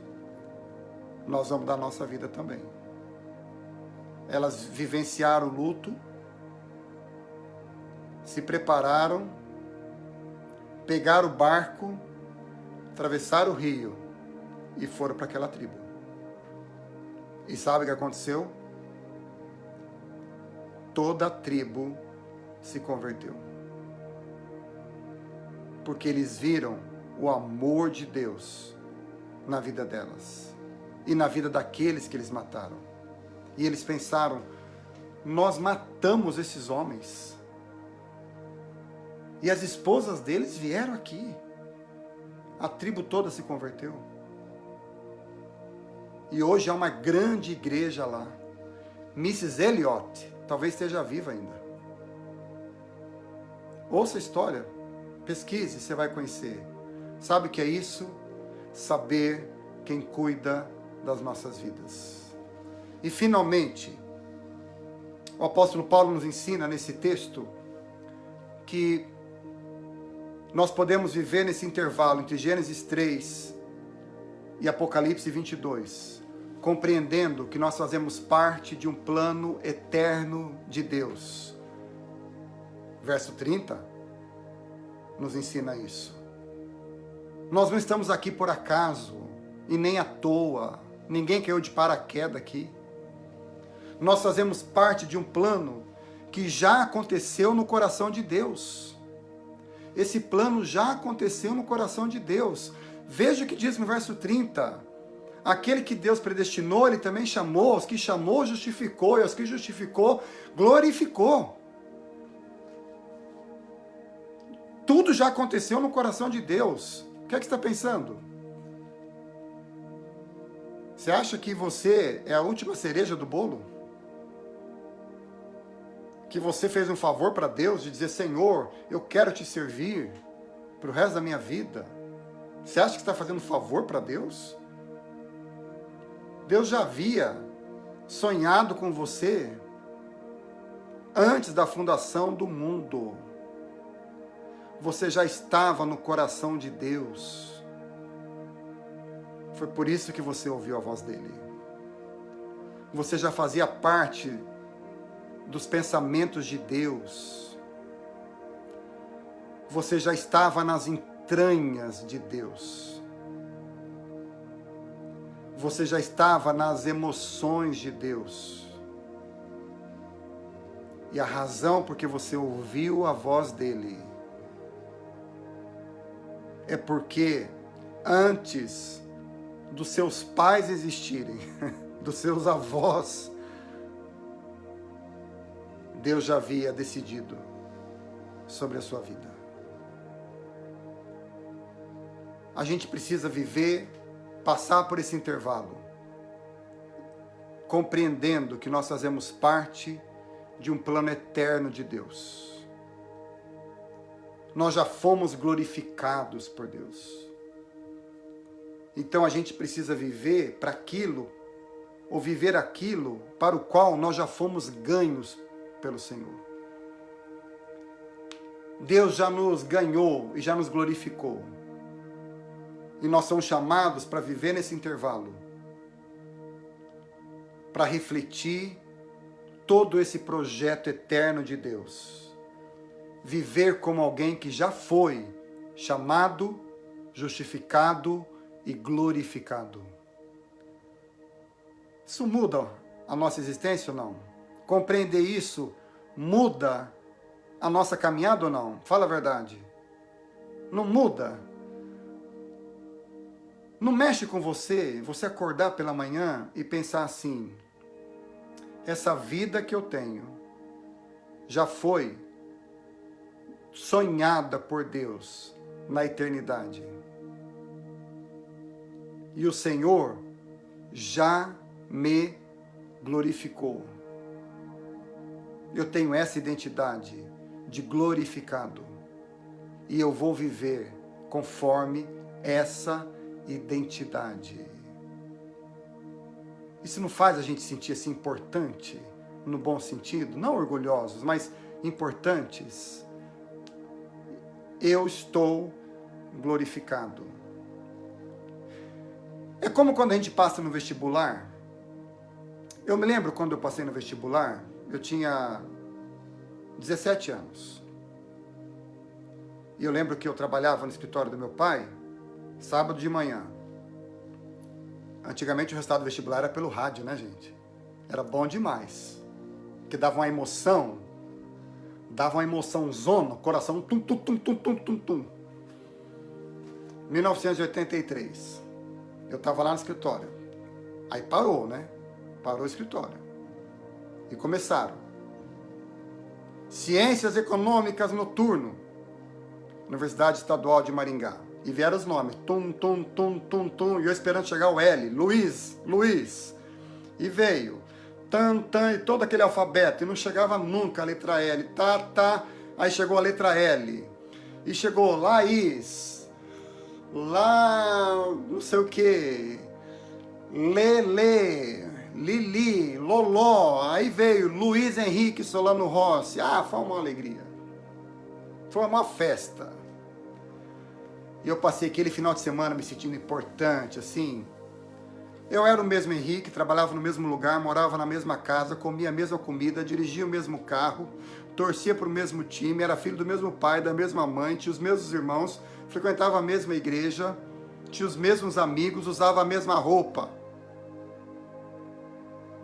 Nós vamos dar nossa vida também. Elas vivenciaram o luto, se prepararam, pegaram o barco, atravessaram o rio e foram para aquela tribo. E sabe o que aconteceu? Toda a tribo se converteu. Porque eles viram o amor de Deus na vida delas e na vida daqueles que eles mataram. E eles pensaram, nós matamos esses homens. E as esposas deles vieram aqui. A tribo toda se converteu. E hoje há uma grande igreja lá. Mrs. Elliot, talvez esteja viva ainda. Ouça a história, pesquise, você vai conhecer. Sabe o que é isso? Saber quem cuida das nossas vidas. E finalmente, o apóstolo Paulo nos ensina nesse texto que nós podemos viver nesse intervalo entre Gênesis 3 e Apocalipse 22, compreendendo que nós fazemos parte de um plano eterno de Deus. Verso 30 nos ensina isso. Nós não estamos aqui por acaso e nem à toa. Ninguém caiu de paraquedas aqui. Nós fazemos parte de um plano que já aconteceu no coração de Deus. Esse plano já aconteceu no coração de Deus. Veja o que diz no verso 30. Aquele que Deus predestinou, Ele também chamou. Os que chamou, justificou. E os que justificou, glorificou. Tudo já aconteceu no coração de Deus. O que é que você está pensando? Você acha que você é a última cereja do bolo? Que você fez um favor para Deus de dizer, Senhor, eu quero te servir para o resto da minha vida? Você acha que está fazendo um favor para Deus? Deus já havia sonhado com você antes da fundação do mundo. Você já estava no coração de Deus. Foi por isso que você ouviu a voz dele. Você já fazia parte dos pensamentos de Deus. Você já estava nas entranhas de Deus. Você já estava nas emoções de Deus. E a razão porque você ouviu a voz dele é porque antes dos seus pais existirem, dos seus avós, Deus já havia decidido sobre a sua vida. A gente precisa viver, passar por esse intervalo, compreendendo que nós fazemos parte de um plano eterno de Deus. Nós já fomos glorificados por Deus. Então a gente precisa viver para aquilo, ou viver aquilo para o qual nós já fomos ganhos pelo Senhor. Deus já nos ganhou e já nos glorificou. E nós somos chamados para viver nesse intervalo, para refletir todo esse projeto eterno de Deus. Viver como alguém que já foi chamado, justificado e glorificado. Isso muda a nossa existência ou não? Compreender isso muda a nossa caminhada ou não? Fala a verdade. Não muda. Não mexe com você acordar pela manhã e pensar assim: essa vida que eu tenho já foi sonhada por Deus na eternidade. E o Senhor já me glorificou. Eu tenho essa identidade de glorificado. E eu vou viver conforme essa identidade. Isso não faz a gente sentir assim importante, no bom sentido, não orgulhosos, mas importantes. Eu estou glorificado. É como quando a gente passa no vestibular. Eu me lembro quando eu passei no vestibular, eu tinha 17 anos. E eu lembro que eu trabalhava no escritório do meu pai, sábado de manhã. Antigamente o resultado do vestibular era pelo rádio, né, gente? Era bom demais. Porque dava uma emoção zona, coração tum, tum, tum, tum, tum, tum, tum. 1983. Eu estava lá no escritório. Aí parou, né? Parou o escritório. E começaram. Ciências Econômicas Noturno, Universidade Estadual de Maringá. E vieram os nomes. Tum, tum, tum, tum, tum. E eu esperando chegar o L. Luiz. E veio. Tan, tan, e todo aquele alfabeto. E não chegava nunca a letra L. Tá. Aí chegou a letra L. E chegou Laís. Lá, não sei o que. Lele. Lili. Loló. Aí veio Luiz Henrique Solano Rossi. Ah, foi uma alegria. Foi uma festa. E eu passei aquele final de semana me sentindo importante, assim. Eu era o mesmo Henrique, trabalhava no mesmo lugar, morava na mesma casa, comia a mesma comida, dirigia o mesmo carro, torcia para o mesmo time, era filho do mesmo pai, da mesma mãe, tinha os mesmos irmãos, frequentava a mesma igreja, tinha os mesmos amigos, usava a mesma roupa.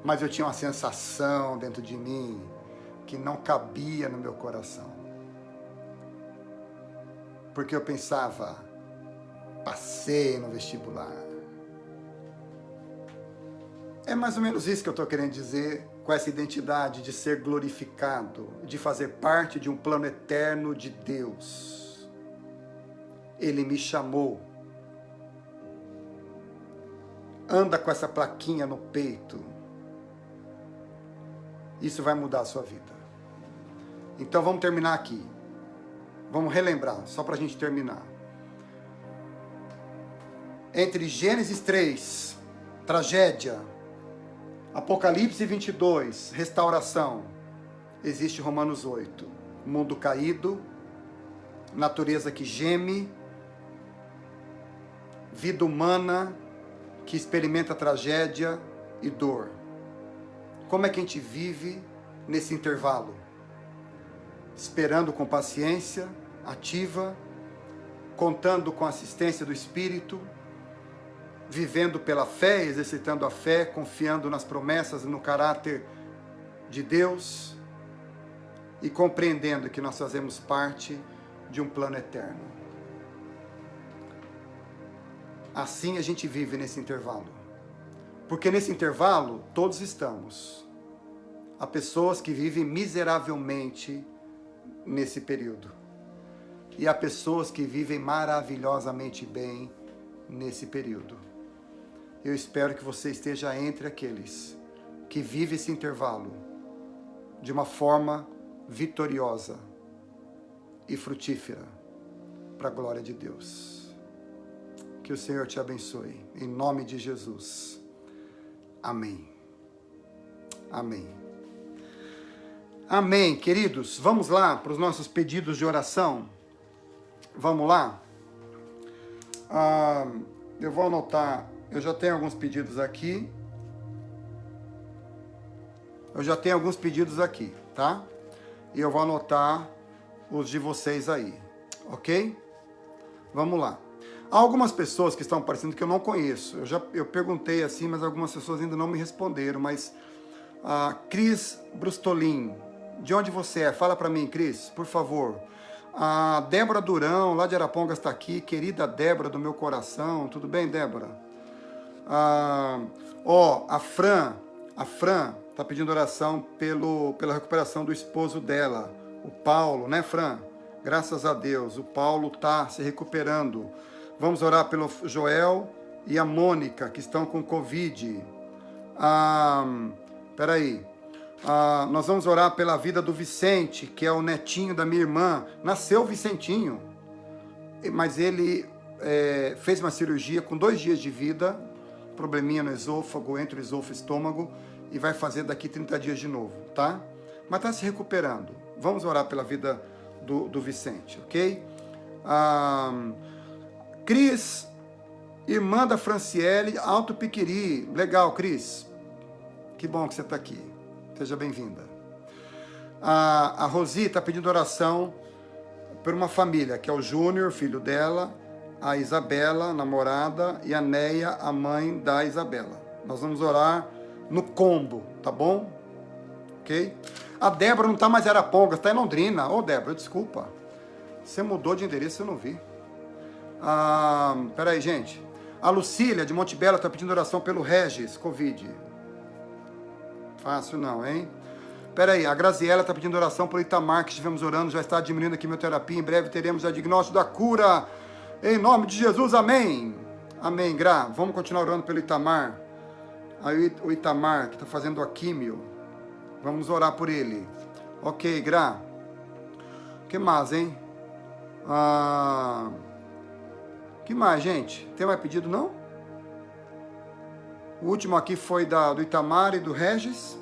Mas eu tinha uma sensação dentro de mim que não cabia no meu coração. Porque eu pensava, passei no vestibular. É mais ou menos isso que eu estou querendo dizer com essa identidade de ser glorificado, de fazer parte de um plano eterno de Deus. Ele me chamou. Anda com essa plaquinha no peito. Isso vai mudar a sua vida. Então vamos terminar aqui. Vamos relembrar, só para a gente terminar. Entre Gênesis 3, tragédia, Apocalipse 22, restauração, existe Romanos 8, mundo caído, natureza que geme, vida humana que experimenta tragédia e dor. Como é que a gente vive nesse intervalo? Esperando com paciência, ativa, contando com a assistência do Espírito, vivendo pela fé, exercitando a fé, confiando nas promessas e no caráter de Deus, e compreendendo que nós fazemos parte de um plano eterno. Assim a gente vive nesse intervalo. Porque nesse intervalo, todos estamos. Há pessoas que vivem miseravelmente nesse período. E há pessoas que vivem maravilhosamente bem nesse período. Eu espero que você esteja entre aqueles que vivem esse intervalo de uma forma vitoriosa e frutífera para a glória de Deus. Que o Senhor te abençoe, em nome de Jesus. Amém. Amém. Amém, queridos. Vamos lá para os nossos pedidos de oração. Vamos lá? Eu vou anotar, eu já tenho alguns pedidos aqui. Tá? E eu vou anotar os de vocês aí, ok? Vamos lá. Há algumas pessoas que estão aparecendo que eu não conheço. Eu perguntei assim, mas algumas pessoas ainda não me responderam. Mas Cris Brustolin, de onde você é? Fala para mim, Cris, por favor. A Débora Durão, lá de Arapongas, está aqui. Querida Débora do meu coração. Tudo bem, Débora? A Fran está pedindo oração pela recuperação do esposo dela, o Paulo, né, Fran? Graças a Deus, o Paulo está se recuperando. Vamos orar pelo Joel e a Mônica, que estão com Covid. Nós vamos orar pela vida do Vicente, que é o netinho da minha irmã. Nasceu o Vicentinho, mas ele fez uma cirurgia com 2 dias de vida, probleminha no esôfago, entre o esôfago e o estômago, e vai fazer daqui 30 dias de novo, tá? Mas está se recuperando. Vamos orar pela vida do Vicente, ok? Cris, irmã da Franciele, Alto Piquiri. Legal, Cris. Que bom que você está aqui. Seja bem-vinda. A Rosi está pedindo oração por uma família, que é o Júnior, filho dela, a Isabela, namorada, e a Neia, a mãe da Isabela. Nós vamos orar no combo, tá bom? Ok? A Débora não está mais em Arapongas, está em Londrina. Ô, Débora, desculpa. Você mudou de endereço, eu não vi. Peraí, gente. A Lucília, de Monte Belo, está pedindo oração pelo Regis, Covid. Fácil não, hein? Peraí, a Graziela está pedindo oração pelo Itamar, que estivemos orando, já está diminuindo a quimioterapia. Em breve teremos o diagnóstico da cura. Em nome de Jesus, amém. Amém, Gra. Vamos continuar orando pelo Itamar. Aí o Itamar, que está fazendo a químio. Vamos orar por ele. Ok, Gra. O que mais, hein? Que mais, gente? Tem mais pedido, não? O último aqui foi do Itamar e do Regis.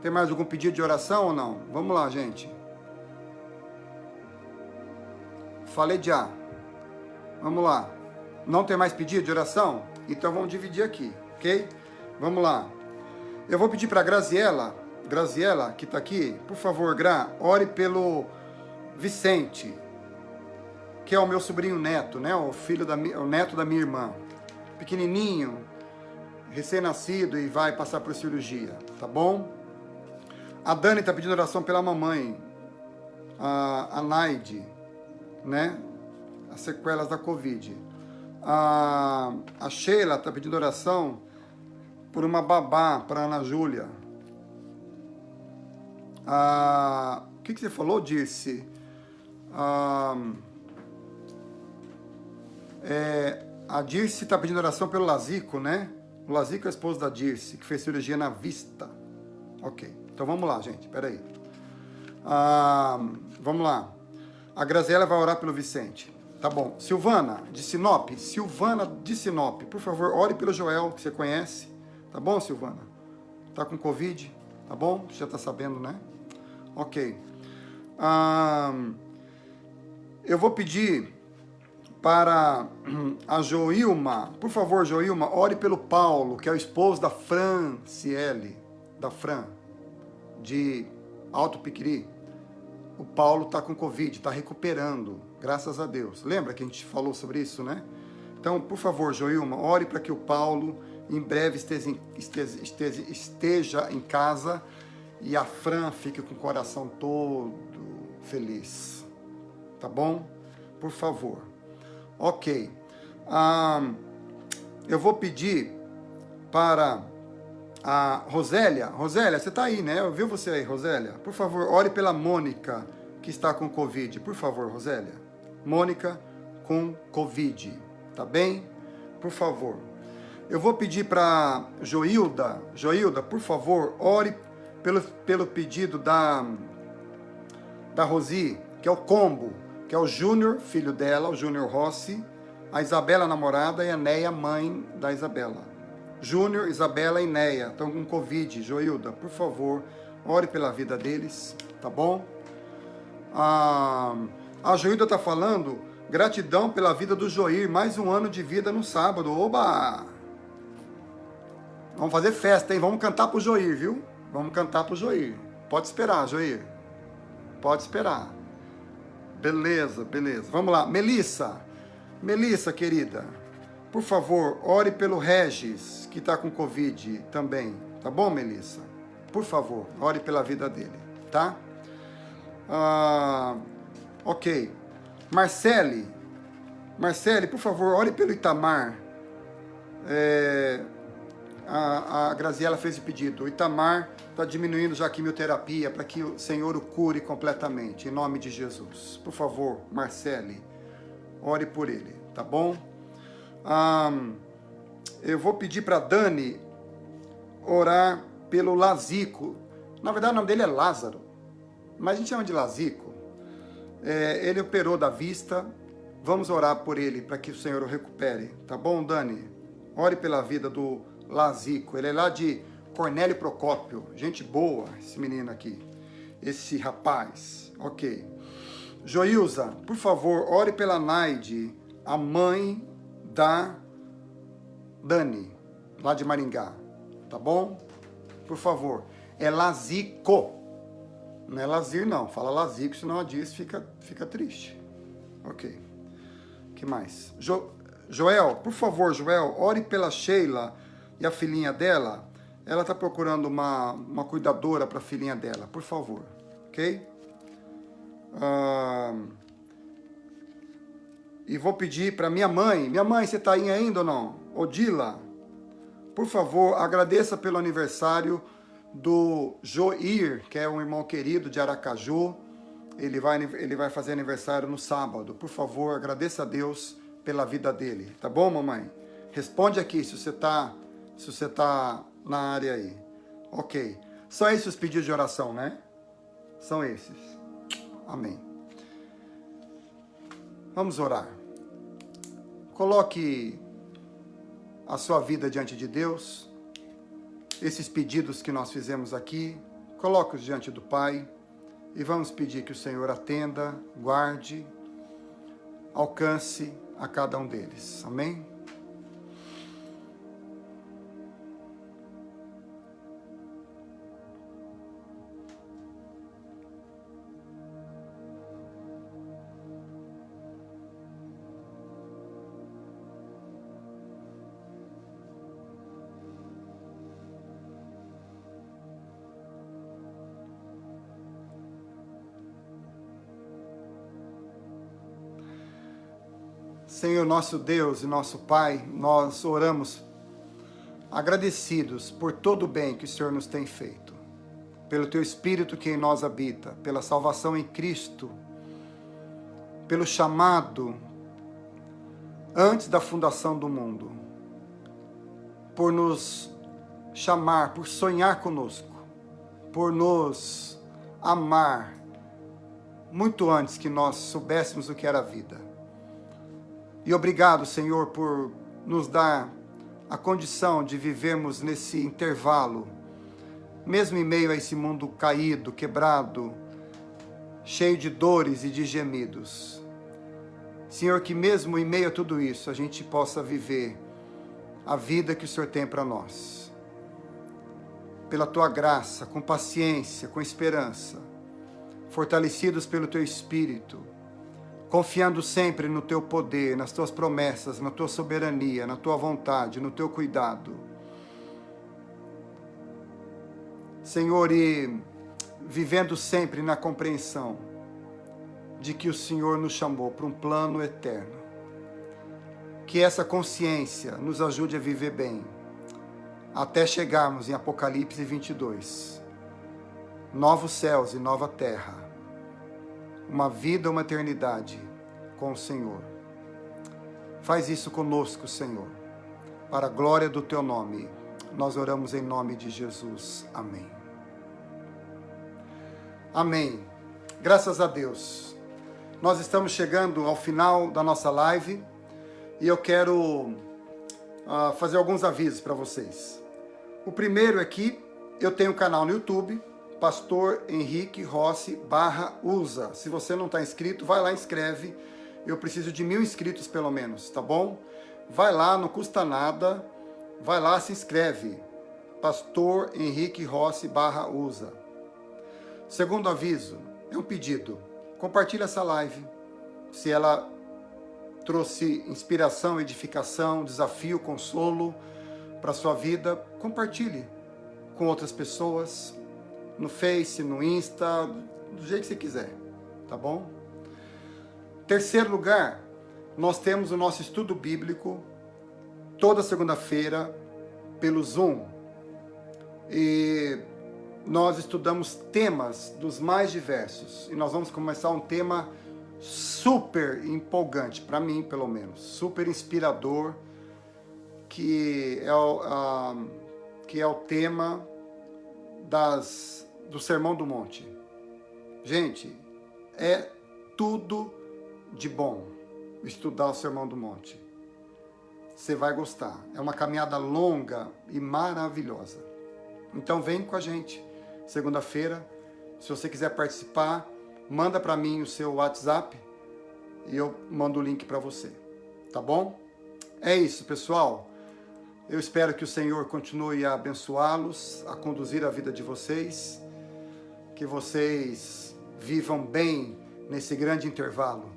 Tem mais algum pedido de oração ou não? Vamos lá, gente. Falei já. Vamos lá. Não tem mais pedido de oração? Então vamos dividir aqui, ok? Vamos lá. Eu vou pedir para a Graziela, que está aqui, por favor, Gra, ore pelo Vicente, que é o meu sobrinho neto, né? O neto da minha irmã. Pequenininho, recém-nascido e vai passar por cirurgia, tá bom? A Dani está pedindo oração pela mamãe, a Naide, né? As sequelas da Covid. A Sheila está pedindo oração por uma babá para Ana Júlia. O que você falou, Dirce? A Dirce está pedindo oração pelo Lazico, né? O Lazico é o esposo da Dirce, que fez cirurgia na vista. Ok, então vamos lá, gente, peraí. Vamos lá. A Graziela vai orar pelo Vicente. Tá bom. Silvana de Sinop, por favor, ore pelo Joel, que você conhece. Tá bom, Silvana? Tá com Covid, tá bom? Você já tá sabendo, né? Ok. Eu vou pedir para a Joilma, por favor, Joilma, ore pelo Paulo, que é o esposo da Franciele, da Fran, de Alto Piquiri. O Paulo está com Covid, está recuperando, graças a Deus. Lembra que a gente falou sobre isso, né? Então, por favor, Joilma, ore para que o Paulo em breve esteja em casa e a Fran fique com o coração todo feliz. Tá bom? Por favor. Ok. Eu vou pedir para a Rosélia. Rosélia, você está aí, né? Eu vi você aí, Rosélia. Por favor, ore pela Mônica, que está com Covid. Por favor, Rosélia. Mônica com Covid. Tá bem? Por favor. Eu vou pedir para Joilda. Joilda, por favor, ore pelo pedido da Rosi, que é o combo, que é o Júnior, filho dela, o Júnior Rossi, a Isabela, namorada, e a Neia, mãe da Isabela. Júnior, Isabela e Neia estão com Covid. Joilda, por favor, ore pela vida deles, tá bom? A Joilda está falando, gratidão pela vida do Joir, mais um ano de vida no sábado. Oba! Vamos fazer festa, hein? Vamos cantar pro Joir, viu? Vamos cantar pro Joir. Pode esperar, Joir. Pode esperar. Beleza, beleza. Vamos lá. Melissa, querida, por favor, ore pelo Regis, que está com Covid também. Tá bom, Melissa? Por favor, ore pela vida dele, tá? Ok. Marcele, por favor, ore pelo Itamar. A Graziela fez o pedido. O Itamar está diminuindo já a quimioterapia para que o Senhor o cure completamente, em nome de Jesus. Por favor, Marcele, ore por ele, tá bom? Eu vou pedir para Dani orar pelo Lazico. Na verdade, o nome dele é Lázaro, mas a gente chama de Lazico. Ele operou da vista. Vamos orar por ele para que o Senhor o recupere, tá bom, Dani? Ore pela vida do Lazico. Ele é lá de Cornélio Procópio. Gente boa, esse menino aqui. Esse rapaz. Ok. Joilza, por favor, ore pela Naide, a mãe da Dani, lá de Maringá. Tá bom? Por favor. É Lazico. Não é Lazir, não. Fala Lazico, senão a Diz fica triste. Ok. O que mais? Joel, por favor, Joel, ore pela Sheila e a filhinha dela. Ela está procurando uma cuidadora para a filhinha dela. Por favor. Ok? E vou pedir para minha mãe. Minha mãe, você está aí ainda ou não? Odila, por favor, agradeça pelo aniversário do Joir, que é um irmão querido de Aracaju. Ele vai fazer aniversário no sábado. Por favor, agradeça a Deus pela vida dele. Tá bom, mamãe? Responde aqui se você tá na área aí. Ok. São esses os pedidos de oração, né? São esses. Amém. Vamos orar. Coloque a sua vida diante de Deus. Esses pedidos que nós fizemos aqui, coloque-os diante do Pai e vamos pedir que o Senhor atenda, guarde, alcance a cada um deles. Amém? Senhor, nosso Deus e nosso Pai, nós oramos agradecidos por todo o bem que o Senhor nos tem feito, pelo Teu Espírito que em nós habita, pela salvação em Cristo, pelo chamado antes da fundação do mundo, por nos chamar, por sonhar conosco, por nos amar muito antes que nós soubéssemos o que era a vida. E obrigado, Senhor, por nos dar a condição de vivermos nesse intervalo, mesmo em meio a esse mundo caído, quebrado, cheio de dores e de gemidos. Senhor, que mesmo em meio a tudo isso, a gente possa viver a vida que o Senhor tem para nós. Pela Tua graça, com paciência, com esperança, fortalecidos pelo Teu Espírito, confiando sempre no Teu poder, nas Tuas promessas, na Tua soberania, na Tua vontade, no Teu cuidado. Senhor, e vivendo sempre na compreensão de que o Senhor nos chamou para um plano eterno. Que essa consciência nos ajude a viver bem, até chegarmos em Apocalipse 22. Novos céus e nova terra. Uma vida, uma eternidade com o Senhor. Faz isso conosco, Senhor, para a glória do Teu nome. Nós oramos em nome de Jesus. Amém. Amém. Graças a Deus. Nós estamos chegando ao final da nossa live e eu quero fazer alguns avisos para vocês. O primeiro é que eu tenho um canal no YouTube, Pastor Henrique Rossi /USA. Se você não está inscrito, vai lá e inscreve. Eu preciso de 1000 inscritos pelo menos, tá bom? Vai lá, não custa nada. Vai lá, se inscreve. Pastor Henrique Rossi /USA. Segundo aviso, é um pedido. Compartilhe essa live. Se ela trouxe inspiração, edificação, desafio, consolo para a sua vida, compartilhe com outras pessoas, no Face, no Insta, do jeito que você quiser, tá bom? Terceiro lugar, nós temos o nosso estudo bíblico toda segunda-feira pelo Zoom. E nós estudamos temas dos mais diversos. E nós vamos começar um tema super empolgante, para mim pelo menos, super inspirador, que é o tema do Sermão do Monte. Gente, é tudo de bom estudar o Sermão do Monte. Você vai gostar. É uma caminhada longa e maravilhosa. Então vem com a gente, segunda-feira. Se você quiser participar, manda para mim o seu WhatsApp e eu mando o link para você, tá bom? É isso, pessoal. Eu espero que o Senhor continue a abençoá-los, a conduzir a vida de vocês, que vocês vivam bem nesse grande intervalo,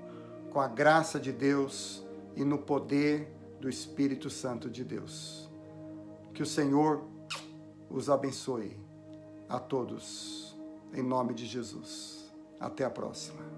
com a graça de Deus e no poder do Espírito Santo de Deus. Que o Senhor os abençoe a todos, em nome de Jesus. Até a próxima.